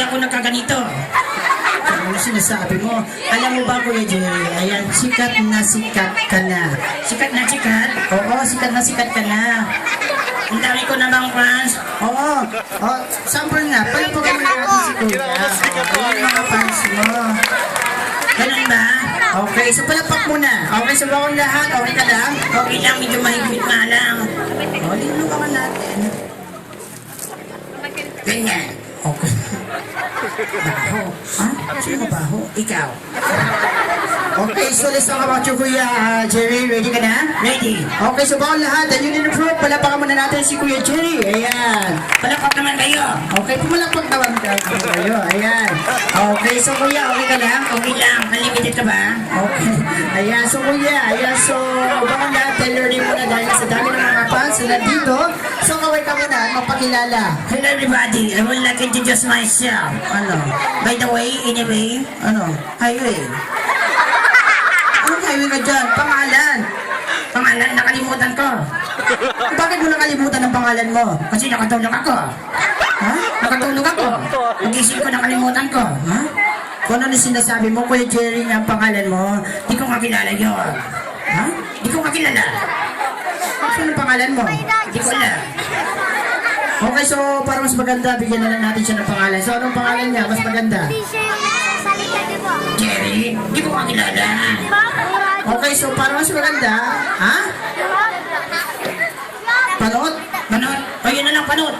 ako nagkaganito. Ano sinasabi mo? Alam mo ba, Kuya Jerry? Ayan, sikat na sikat ka na. Sikat na sikat. Oo, sikat na sikat ka na. Ang dami ko namang fans. Oo. Oh, sample nga. Palapagan mo natin si Kuya. Ayan yung mga fans mo. Ganun ba? Okay, so palapak muna. Okay, so bawang lahat. Okay ka lang? Okay lang, medyo mahigpit nga lang. O, linulungan natin. Ganyan. Okay. Baho. Ha? Sino baho? Ikaw. Okay, so let's talk about you, Kuya Jerry. Ready ka na? Ready? Okay, so bawang lahat. And yun in the front. Palapakan muna natin si Kuya Jerry. Ayan. Palakpak naman kayo. Okay, pumalakpak naman kayo. Ayan. Okay, so Kuya, okay ka lang? Okay lang. Unlimited ka ba? Okay. Ayan, so Kuya, ayan, so bawang lahat. Learning muna dahil sa dami ng mga fans na dito. So kaway ka muna, magpakilala. Hello everybody, I would like to introduce myself. Ano? By the way, anyway, Ano? highway. Anong highway ka dyan? Pangalan. Pangalan, nakalimutan ko. Bakit mo nakalimutan ang pangalan mo? Kasi nakatulog ako. Ha? Nakatulog ako. Pag-isip ko, nakalimutan ko. Ha? Kung ano sinasabi mo, Kuya Jerry, nga ang pangalan mo? Di ko makilala yun. Ha? Di ko makilala. Ano ang pangalan mo? Di ko alam. Okay, so para mas maganda, bigyan na lang natin siya ng pangalan. So anong pangalan niya? Mas maganda. Jerry, di ko makilala. Okay, so para mas maganda, ha? Panot? Panot? O yun na lang, panot.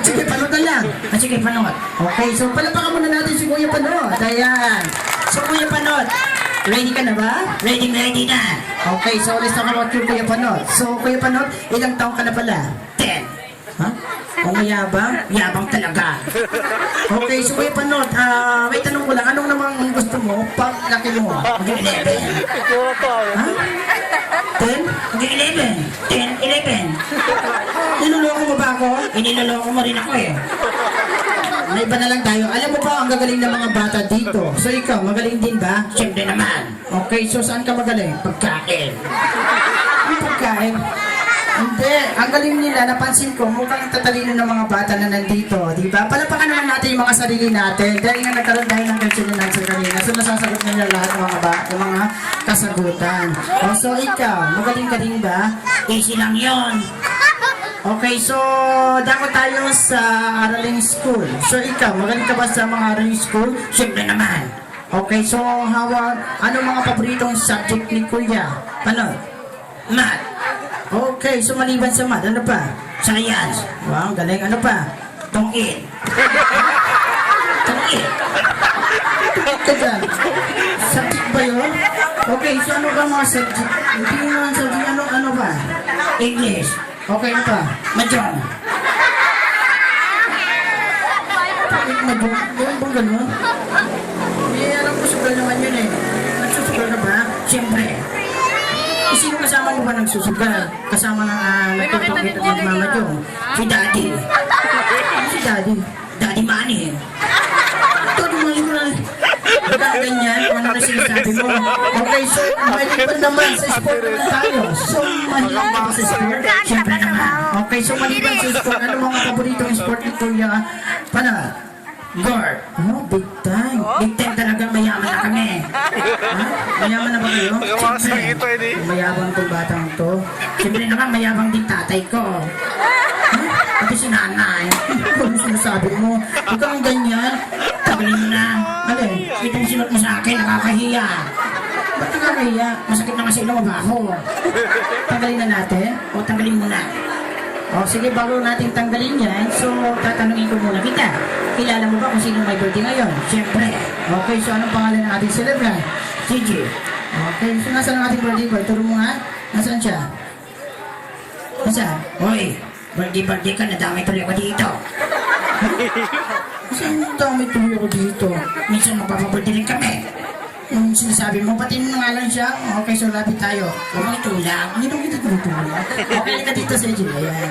Sige, panot na lang. Sige, panot. Okay, so palapakan muna natin si Kuya Panot. Ayan. So Kuya Panot, ready ka na ba? Ready na. Okay, so let's talk about you, Kuya Panot. So Kuya Panot, ilang taong ka na pala? 10. Ha? O mayabang? Yabang talaga. Okay, so Kuya Panot, may tanong ko lang, anong namang gusto mo pag laki mo? Mag-11. Ha? 10? Mag-11. 10, 11. Niloloko mo ba ako? Iniloloko mo rin ako eh. May iba na lang tayo. Alam mo ba ang gagaling ng mga bata dito? So ikaw, magaling din ba? Siyempre naman. Okay, so saan ka magaling? Pagkain. Ang pagkain? Hindi. Ang galing nila, napansin ko, mukhang tatalino ng mga bata na nandito. Di ba? Palapakan naman natin yung mga sarili natin. Dahil nga nagkaroon tayo ng question and answer kanina. So nasasagot nila lahat ng yung mga kasagutan. O, so ikaw, magaling ka din ba? Easy lang yun. Okay, so dako tayo sa araling school. So ikaw, magaling ka ba sa mga araling school? Siyempre naman. Okay, so ano mga paboritong subject ni Kuya? Ano? Math. Okay, so maliban sa math, ano pa? Science. Wow, galing. Ano pa? Tungkit. Tungkit. Ka dyan. Subject ba yun? Okay, so ano ba mga subject? Hindi mo naman subject, ano ba? English. Okay, ano pa? Mahjong. Bakit mag-book? Gawin bang ganun? Eh, alam ko sugal naman yun eh. Nagsusugal na ba? Siyempre. Sino kasama mo ba nagsusugal? Kasama ng nagtutungkit at ng mama Jong? Si Daddy. Si Daddy. Daddy Manny. Ito, dumaling ko na. Ganyan, kung ano na sinasabi mo. Okay, so, maliban naman sa sport naman tayo. So, maliban ba sa sport? Siyempre naman. Okay, so maliban sa sport, ano mga paboritong sport ni Kuya? Pana? Guard. Oh, big time. Big time talagang mayaman na kami. Ha? Mayaman na ba kayo? Siyempre. Mayabang tong batang to. Siyempre naman mayabang din tatay ko. Pati si nanay. Ano sinasabi mo? Huwag kang ganyan. Tagalin mo na. Alin? Itong sinot mo sa akin, nakakahiya. Ba't ka kaya? Masakit na kasi ilong mabaho. Tanggalin na natin? O tanggalin mo na. O sige, bago natin tanggalin yan, so tatanungin ko muna kita. Kilala mo ba kung sino may birthday ngayon? Siyempre. Okay, so anong pangalan ng ating celebrant? Gigi. Okay, so nasaan ang ating birthday boy? Turo mo nga. Nasaan siya? Nasaan? Hoy, birthday ka, nadamay tuloy ako dito. Kasi ang dami tuloy ako dito. Minsan magpapabirthday rin kami. Yung sinasabi mo, pati mo nga lang siya. Okay, so lapit tayo. Huwag mo itulak. Hindi mo kita tinutulak. Okay ka dito sa Jill. Ayan.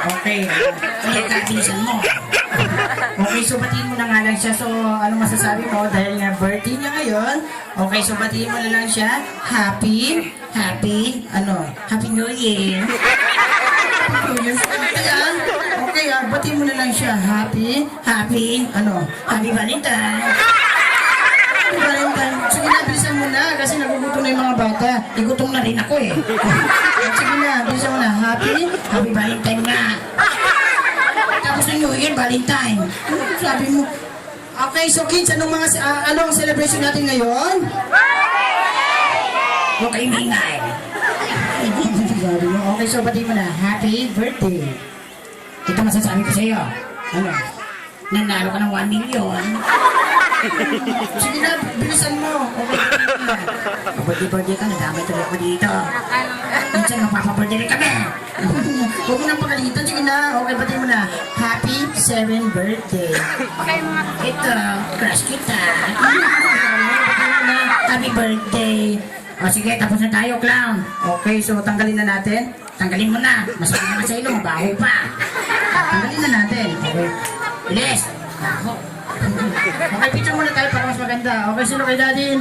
Okay. Kaya kabilisan mo. Okay, so batiin mo na nga lang siya. So, ano masasabi mo? Dahil nga birthday niya ngayon. Okay, so batiin mo na lang siya. Happy, Happy New Year. Happy New Year. Ayan. Okay. Okay, bati mo na lang siya. Happy? Ano? Happy Valentine. Happy Valentine. Sige na, bilisan mo na kasi nagugutom na yung mga bata. Igutom na rin ako eh. Sige na, bilisan mo na. Happy? Happy Valentine nga. Tapos ng New Year, Valentine. Sabi mo. Okay, so kids, anong ang celebration natin ngayon? Huwag kayong ingay. Sabi mo, okay, so bati mo na. Happy birthday. Ito masasabi ko sa iyo. Ano? Nanalo ka ng 1 million. Sige na, bilisan mo. Okay. Birthday ka, nadamay tuloy ako dito. Minsan magpapabirthday rin kami. Huwag mo nang pagalitan. Sige na. Okay, bati mo na. Happy 7th birthday. Ito, crush kita. Happy birthday. O sige, tapos na tayo, clown. Okay, so tanggalin na natin. Tanggalin mo na. Masakit naman sa ilong, baho pa. Tanggalin na natin. Okay. Bilis. Baho. Okay, picture muna tayo para mas maganda. Okay, sino kay Daddy?